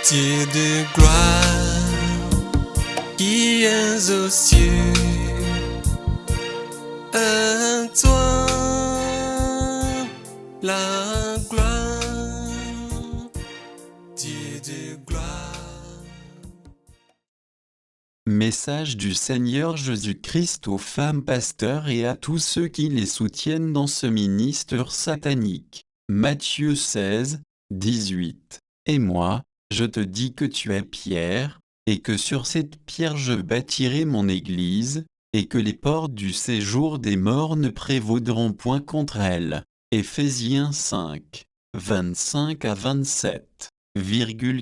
Dieu de gloire, qui es aux cieux, à toi la gloire, Dieu de gloire. Message du Seigneur Jésus-Christ aux femmes pasteurs et à tous ceux qui les soutiennent dans ce ministère satanique. Matthieu 16, 18. Et moi, je te dis que tu es Pierre, et que sur cette pierre je bâtirai mon église, et que les portes du séjour des morts ne prévaudront point contre elle. Éphésiens 5, 25 à 27.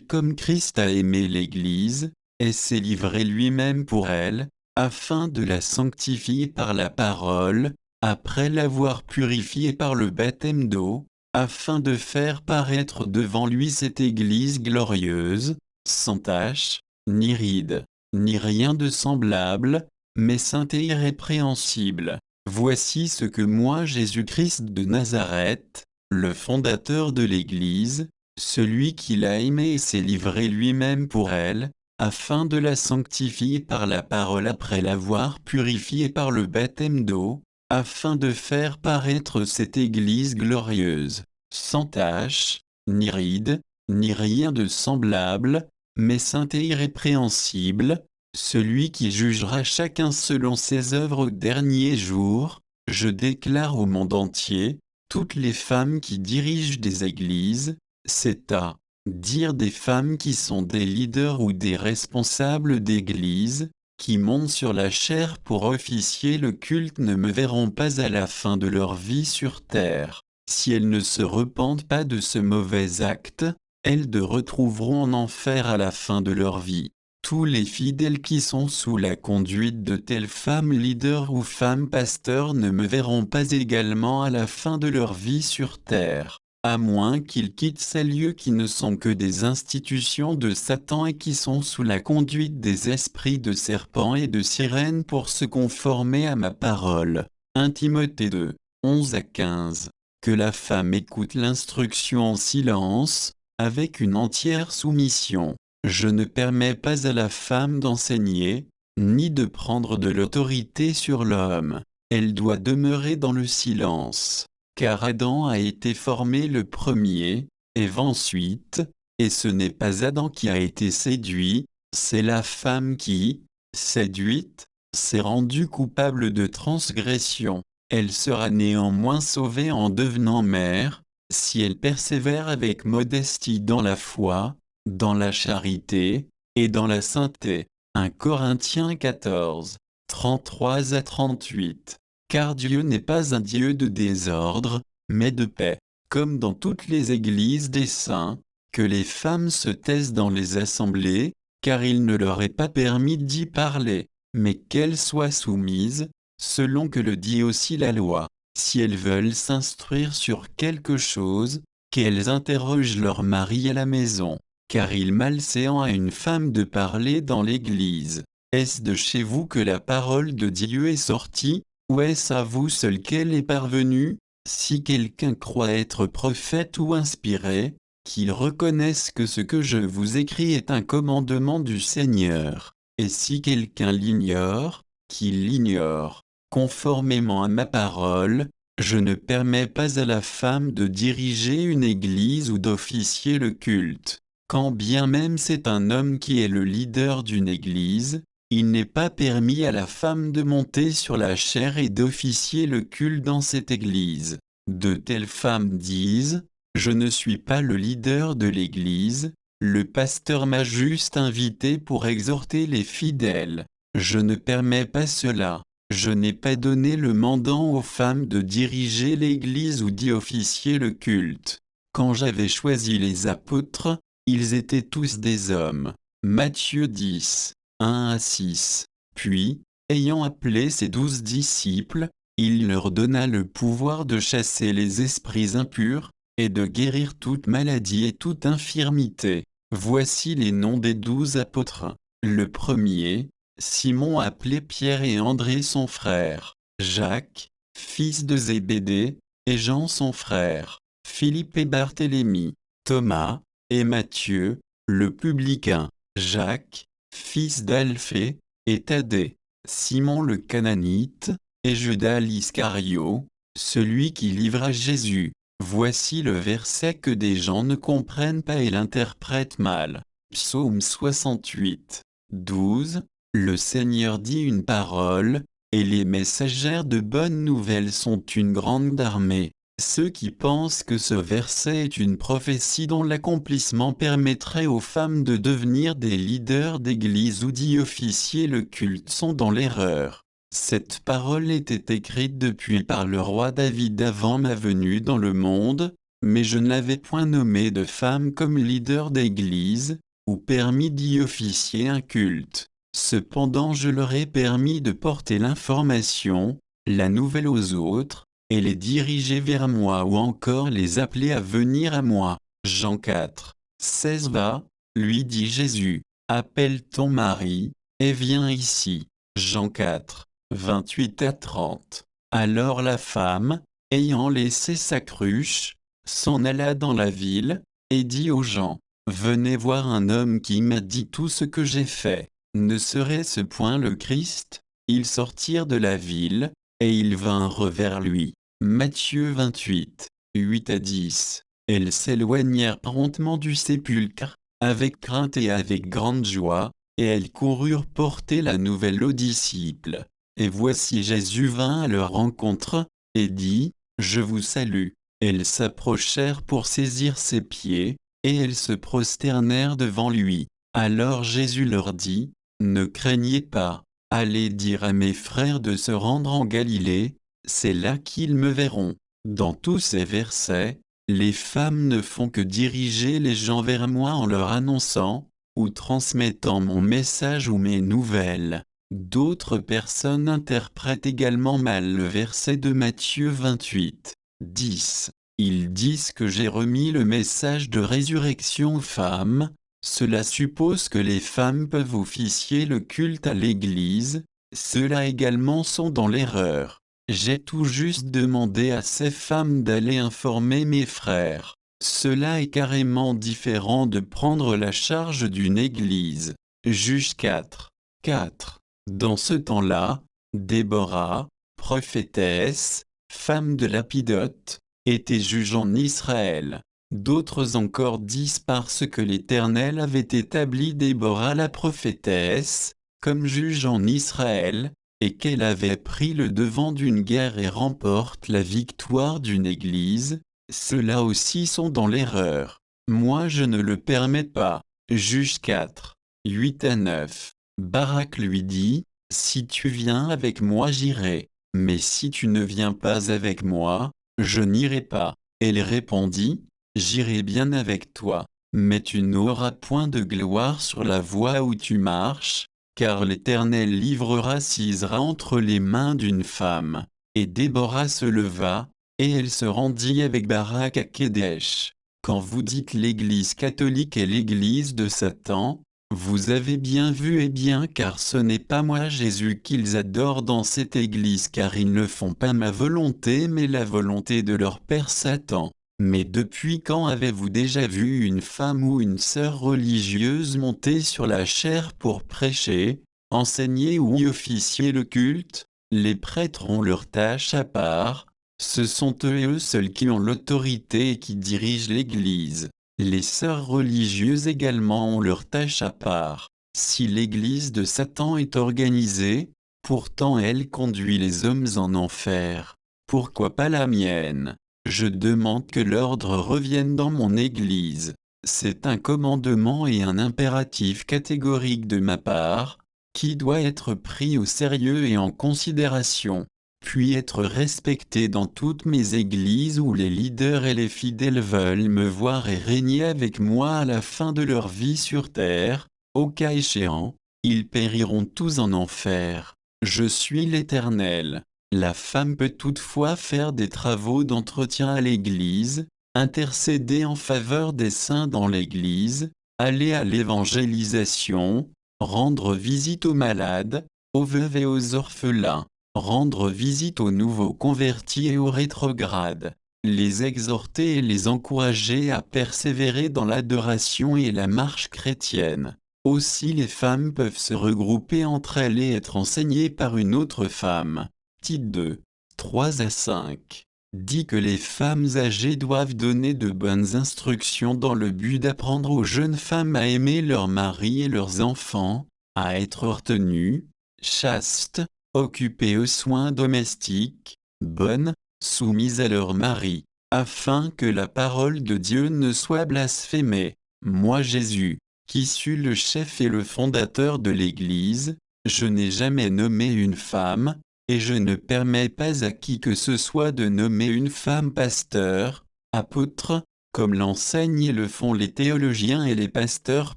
Comme Christ a aimé l'Église, et s'est livré lui-même pour elle, afin de la sanctifier par la parole, après l'avoir purifiée par le baptême d'eau, afin de faire paraître devant lui cette Église glorieuse, sans tache, ni ride, ni rien de semblable, mais sainte et irrépréhensible. Voici ce que moi Jésus-Christ de Nazareth, le fondateur de l'Église, celui qui l'a aimée et s'est livré lui-même pour elle, afin de la sanctifier par la parole après l'avoir purifiée par le baptême d'eau, afin de faire paraître cette Église glorieuse, sans tache, ni ride, ni rien de semblable, mais sainte et irrépréhensible, celui qui jugera chacun selon ses œuvres au dernier jour. Je déclare au monde entier, toutes les femmes qui dirigent des églises, c'est à dire des femmes qui sont des leaders ou des responsables d'église, qui montent sur la chair pour officier le culte ne me verront pas à la fin de leur vie sur terre. Si elles ne se repentent pas de ce mauvais acte, elles le retrouveront en enfer à la fin de leur vie. Tous les fidèles qui sont sous la conduite de telles femmes leaders ou femmes pasteurs ne me verront pas également à la fin de leur vie sur terre, à moins qu'ils quittent ces lieux qui ne sont que des institutions de Satan et qui sont sous la conduite des esprits de serpents et de sirènes pour se conformer à ma parole. 1 Timothée 2, 11 à 15. Que la femme écoute l'instruction en silence, avec une entière soumission. Je ne permets pas à la femme d'enseigner, ni de prendre de l'autorité sur l'homme. Elle doit demeurer dans le silence. Car Adam a été formé le premier, Ève ensuite, et ce n'est pas Adam qui a été séduit, c'est la femme qui, séduite, s'est rendue coupable de transgression. Elle sera néanmoins sauvée en devenant mère, si elle persévère avec modestie dans la foi, dans la charité, et dans la sainteté. 1 Corinthiens 14, 33 à 38. Car Dieu n'est pas un Dieu de désordre, mais de paix. Comme dans toutes les églises des saints, que les femmes se taisent dans les assemblées, car il ne leur est pas permis d'y parler, mais qu'elles soient soumises, selon que le dit aussi la loi. Si elles veulent s'instruire sur quelque chose, qu'elles interrogent leur mari à la maison. Car il malséant à une femme de parler dans l'église. Est-ce de chez vous que la parole de Dieu est sortie, ou est-ce à vous seul qu'elle est parvenue? Si quelqu'un croit être prophète ou inspiré, qu'il reconnaisse que ce que je vous écris est un commandement du Seigneur. Et si quelqu'un l'ignore, qu'il l'ignore. Conformément à ma parole, je ne permets pas à la femme de diriger une église ou d'officier le culte. Quand bien même c'est un homme qui est le leader d'une église, il n'est pas permis à la femme de monter sur la chaire et d'officier le culte dans cette église. De telles femmes disent, je ne suis pas le leader de l'église, le pasteur m'a juste invité pour exhorter les fidèles. Je ne permets pas cela. Je n'ai pas donné le mandat aux femmes de diriger l'église ou d'y officier le culte. Quand j'avais choisi les apôtres, ils étaient tous des hommes. Matthieu 10, 1 à 6. Puis, ayant appelé ses 12 disciples, il leur donna le pouvoir de chasser les esprits impurs, et de guérir toute maladie et toute infirmité. Voici les noms des 12 apôtres. Le premier, Simon appelé Pierre et André son frère, Jacques, fils de Zébédée, et Jean son frère, Philippe et Barthélemy, Thomas, et Matthieu, le publicain, Jacques, fils d'Alphée, et Thaddée, Simon le Cananite, et Judas l'Iscario, celui qui livra Jésus. Voici le verset que des gens ne comprennent pas et l'interprètent mal. Psaume 68, 12. Le Seigneur dit une parole, et les messagères de bonnes nouvelles sont une grande armée. Ceux qui pensent que ce verset est une prophétie dont l'accomplissement permettrait aux femmes de devenir des leaders d'église ou d'y officier le culte sont dans l'erreur. Cette parole était écrite depuis par le roi David avant ma venue dans le monde, mais je ne l'avais point nommé de femme comme leader d'église, ou permis d'y officier un culte. Cependant je leur ai permis de porter l'information, la nouvelle aux autres, et les diriger vers moi ou encore les appeler à venir à moi. Jean 4, 16. Va, lui dit Jésus, appelle ton mari, et viens ici. Jean 4, 28 à 30. Alors la femme, ayant laissé sa cruche, s'en alla dans la ville, et dit aux gens, venez voir un homme qui m'a dit tout ce que j'ai fait. Ne serait-ce point le Christ? Ils sortirent de la ville, et ils vinrent vers lui. Matthieu 28, 8 à 10. Elles s'éloignèrent promptement du sépulcre, avec crainte et avec grande joie, et elles coururent porter la nouvelle aux disciples. Et voici Jésus vint à leur rencontre, et dit, je vous salue. Elles s'approchèrent pour saisir ses pieds, et elles se prosternèrent devant lui. Alors Jésus leur dit, ne craignez pas, allez dire à mes frères de se rendre en Galilée, c'est là qu'ils me verront. Dans tous ces versets, les femmes ne font que diriger les gens vers moi en leur annonçant, ou transmettant mon message ou mes nouvelles. D'autres personnes interprètent également mal le verset de Matthieu 28, 10. Ils disent que j'ai remis le message de résurrection aux femmes. Cela suppose que les femmes peuvent officier le culte à l'Église. Ceux-là également sont dans l'erreur. J'ai tout juste demandé à ces femmes d'aller informer mes frères. Cela est carrément différent de prendre la charge d'une église. Juge 4, 4. Dans ce temps-là, Déborah, prophétesse, femme de Lapidote, était juge en Israël. D'autres encore disent parce que l'Éternel avait établi Déborah la prophétesse, comme juge en Israël, et qu'elle avait pris le devant d'une guerre et remporte la victoire d'une église, ceux-là aussi sont dans l'erreur. Moi je ne le permets pas. Juge 4, 8 à 9. Barak lui dit, si tu viens avec moi j'irai, mais si tu ne viens pas avec moi, je n'irai pas. Elle répondit, j'irai bien avec toi, mais tu n'auras point de gloire sur la voie où tu marches, car l'Éternel livrera Sisera entre les mains d'une femme. Et Déborah se leva, et elle se rendit avec Barak à Kédesh. Quand vous dites l'Église catholique est l'Église de Satan, vous avez bien vu et bien car ce n'est pas moi Jésus qu'ils adorent dans cette Église car ils ne font pas ma volonté mais la volonté de leur père Satan. Mais depuis quand avez-vous déjà vu une femme ou une sœur religieuse monter sur la chaire pour prêcher, enseigner ou y officier le culte? Les prêtres ont leur tâche à part, ce sont eux seuls qui ont l'autorité et qui dirigent l'Église. Les sœurs religieuses également ont leur tâche à part. Si l'Église de Satan est organisée, pourtant elle conduit les hommes en enfer. Pourquoi pas la mienne? Je demande que l'ordre revienne dans mon Église. C'est un commandement et un impératif catégorique de ma part, qui doit être pris au sérieux et en considération, puis être respecté dans toutes mes églises où les leaders et les fidèles veulent me voir et régner avec moi à la fin de leur vie sur terre. Au cas échéant, ils périront tous en enfer. Je suis l'Éternel. La femme peut toutefois faire des travaux d'entretien à l'Église, intercéder en faveur des saints dans l'Église, aller à l'évangélisation, rendre visite aux malades, aux veuves et aux orphelins, rendre visite aux nouveaux convertis et aux rétrogrades, les exhorter et les encourager à persévérer dans l'adoration et la marche chrétienne. Aussi les femmes peuvent se regrouper entre elles et être enseignées par une autre femme. Tite 2, 3 à 5 dit que les femmes âgées doivent donner de bonnes instructions dans le but d'apprendre aux jeunes femmes à aimer leurs maris et leurs enfants, à être retenues, chastes, occupées aux soins domestiques, bonnes, soumises à leur mari, afin que la parole de Dieu ne soit blasphémée. Moi Jésus, qui suis le chef et le fondateur de l'Église, je n'ai jamais nommé une femme, et je ne permets pas à qui que ce soit de nommer une femme pasteur, apôtre, comme l'enseignent et le font les théologiens et les pasteurs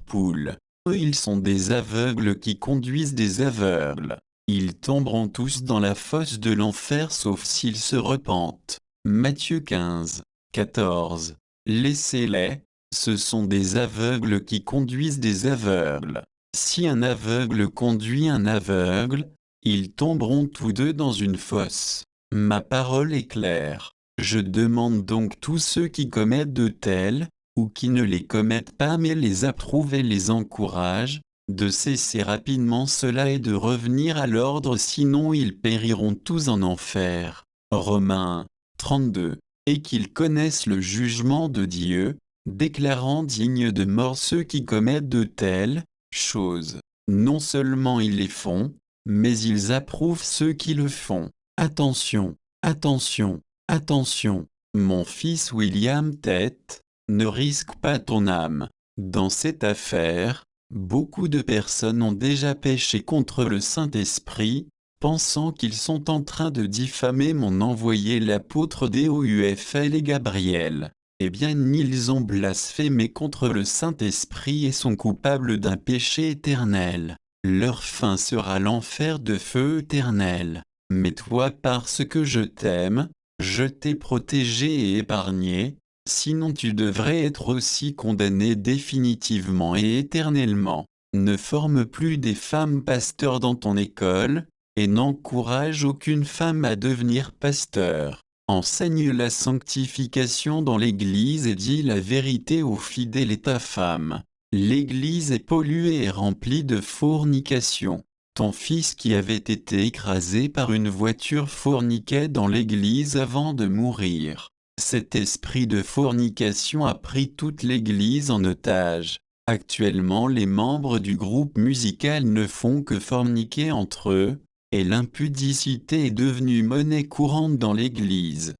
poules. Eux ils sont des aveugles qui conduisent des aveugles. Ils tomberont tous dans la fosse de l'enfer sauf s'ils se repentent. Matthieu 15, 14. Laissez-les, ce sont des aveugles qui conduisent des aveugles. Si un aveugle conduit un aveugle, ils tomberont tous deux dans une fosse. Ma parole est claire. Je demande donc tous ceux qui commettent de tels, ou qui ne les commettent pas mais les approuvent et les encouragent, de cesser rapidement cela et de revenir à l'ordre sinon ils périront tous en enfer. Romains 32. Et qu'ils connaissent le jugement de Dieu, déclarant dignes de mort ceux qui commettent de telles choses. Non seulement ils les font, mais ils approuvent ceux qui le font. Attention, attention, attention, mon fils William Tett, ne risque pas ton âme. Dans cette affaire, beaucoup de personnes ont déjà péché contre le Saint-Esprit, pensant qu'ils sont en train de diffamer mon envoyé l'apôtre Déoufl et Gabriel. Eh bien ils ont blasphémé contre le Saint-Esprit et sont coupables d'un péché éternel. Leur fin sera l'enfer de feu éternel. Mais toi parce que je t'aime, je t'ai protégé et épargné, sinon tu devrais être aussi condamné définitivement et éternellement. Ne forme plus des femmes pasteurs dans ton école, et n'encourage aucune femme à devenir pasteur. Enseigne la sanctification dans l'Église et dis la vérité aux fidèles et ta femme. L'Église est polluée et remplie de fornication. Ton fils qui avait été écrasé par une voiture forniquait dans l'Église avant de mourir. Cet esprit de fornication a pris toute l'Église en otage. Actuellement les membres du groupe musical ne font que forniquer entre eux, et l'impudicité est devenue monnaie courante dans l'Église.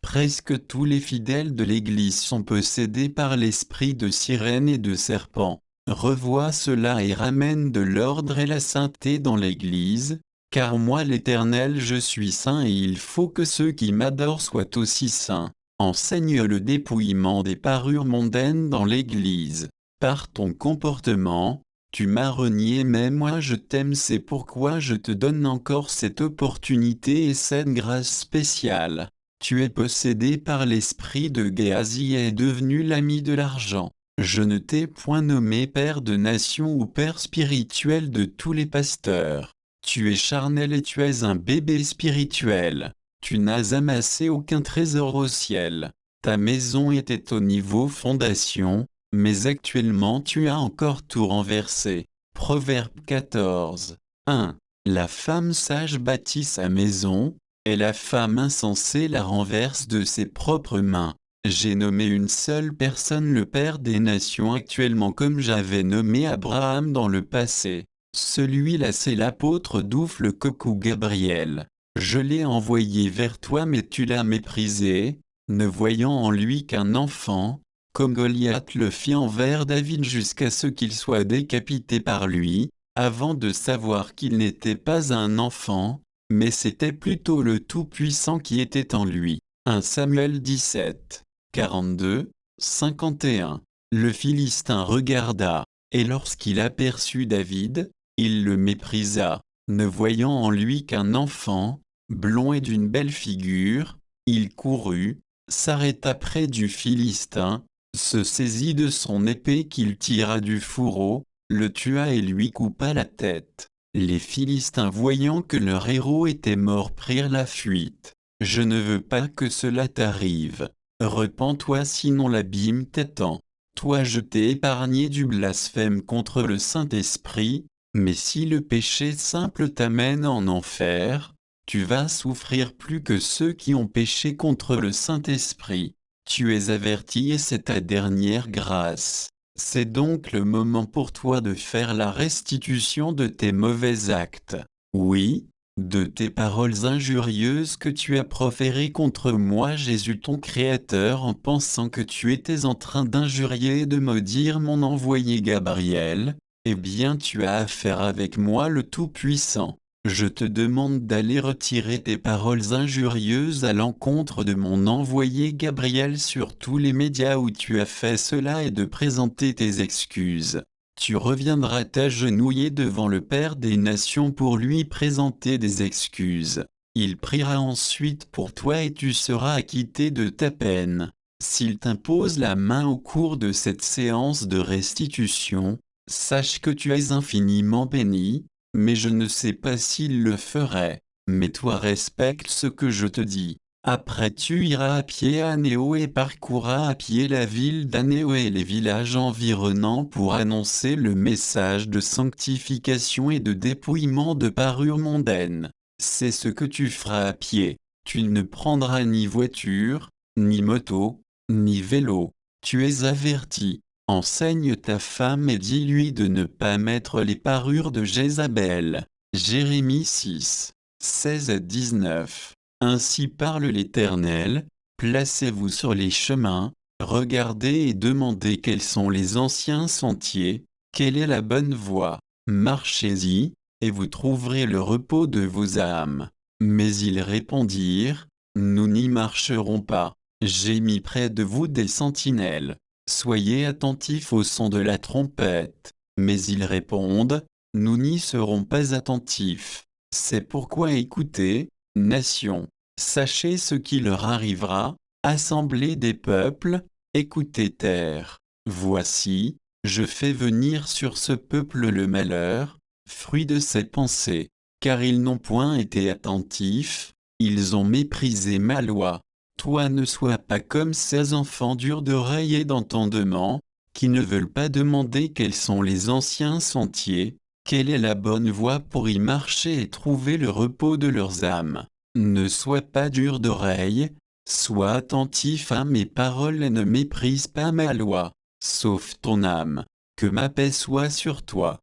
Presque tous les fidèles de l'Église sont possédés par l'esprit de sirène et de serpent. Revois cela et ramène de l'ordre et la sainteté dans l'Église, car moi l'Éternel je suis saint et il faut que ceux qui m'adorent soient aussi saints. Enseigne le dépouillement des parures mondaines dans l'Église. Par ton comportement, tu m'as renié mais moi je t'aime, c'est pourquoi je te donne encore cette opportunité et cette grâce spéciale. Tu es possédé par l'esprit de Géasi et es devenu l'ami de l'argent. Je ne t'ai point nommé père de nation ou père spirituel de tous les pasteurs. Tu es charnel et tu es un bébé spirituel. Tu n'as amassé aucun trésor au ciel. Ta maison était au niveau fondation, mais actuellement tu as encore tout renversé. Proverbe 14, 1. La femme sage bâtit sa maison, et la femme insensée la renverse de ses propres mains. J'ai nommé une seule personne le Père des nations actuellement comme j'avais nommé Abraham dans le passé. Celui-là c'est l'apôtre Doufle Cocou Gabriel. Je l'ai envoyé vers toi mais tu l'as méprisé, ne voyant en lui qu'un enfant, comme Goliath le fit envers David jusqu'à ce qu'il soit décapité par lui, avant de savoir qu'il n'était pas un enfant, mais c'était plutôt le Tout-Puissant qui était en lui. 1 Samuel 17, 42, 51. Le Philistin regarda, et lorsqu'il aperçut David, il le méprisa, ne voyant en lui qu'un enfant, blond et d'une belle figure, il courut, s'arrêta près du Philistin, se saisit de son épée qu'il tira du fourreau, le tua et lui coupa la tête. Les Philistins voyant que leur héros était mort prirent la fuite. Je ne veux pas que cela t'arrive. Repens-toi sinon l'abîme t'attend. Toi je t'ai épargné du blasphème contre le Saint-Esprit, mais si le péché simple t'amène en enfer, tu vas souffrir plus que ceux qui ont péché contre le Saint-Esprit. Tu es averti et c'est ta dernière grâce. C'est donc le moment pour toi de faire la restitution de tes mauvais actes. Oui, de tes paroles injurieuses que tu as proférées contre moi Jésus ton Créateur en pensant que tu étais en train d'injurier et de maudire mon envoyé Gabriel, eh bien tu as affaire avec moi le Tout-Puissant. Je te demande d'aller retirer tes paroles injurieuses à l'encontre de mon envoyé Gabriel sur tous les médias où tu as fait cela et de présenter tes excuses. Tu reviendras t'agenouiller devant le Père des Nations pour lui présenter des excuses. Il priera ensuite pour toi et tu seras acquitté de ta peine. S'il t'impose la main au cours de cette séance de restitution, sache que tu es infiniment béni, mais je ne sais pas s'il le ferait. Mais toi respecte ce que je te dis. Après tu iras à pied à Anéo et parcourras à pied la ville d'Anéo et les villages environnants pour annoncer le message de sanctification et de dépouillement de parures mondaines. C'est ce que tu feras à pied. Tu ne prendras ni voiture, ni moto, ni vélo. Tu es averti. Enseigne ta femme et dis-lui de ne pas mettre les parures de Jézabel. Jérémie 6, 16 à 19. Ainsi parle l'Éternel, placez-vous sur les chemins, regardez et demandez quels sont les anciens sentiers, quelle est la bonne voie, marchez-y, et vous trouverez le repos de vos âmes. Mais ils répondirent, nous n'y marcherons pas, j'ai mis près de vous des sentinelles, soyez attentifs au son de la trompette. Mais ils répondent, nous n'y serons pas attentifs. C'est pourquoi écoutez, Nations, sachez ce qui leur arrivera, assemblée des peuples, écoutez terre. Voici, je fais venir sur ce peuple le malheur, fruit de ses pensées, car ils n'ont point été attentifs, ils ont méprisé ma loi. Toi ne sois pas comme ces enfants durs d'oreille et d'entendement, qui ne veulent pas demander quels sont les anciens sentiers, quelle est la bonne voie pour y marcher et trouver le repos de leurs âmes. Ne sois pas dur d'oreille, sois attentif à mes paroles et ne méprise pas ma loi. Sauve ton âme, que ma paix soit sur toi.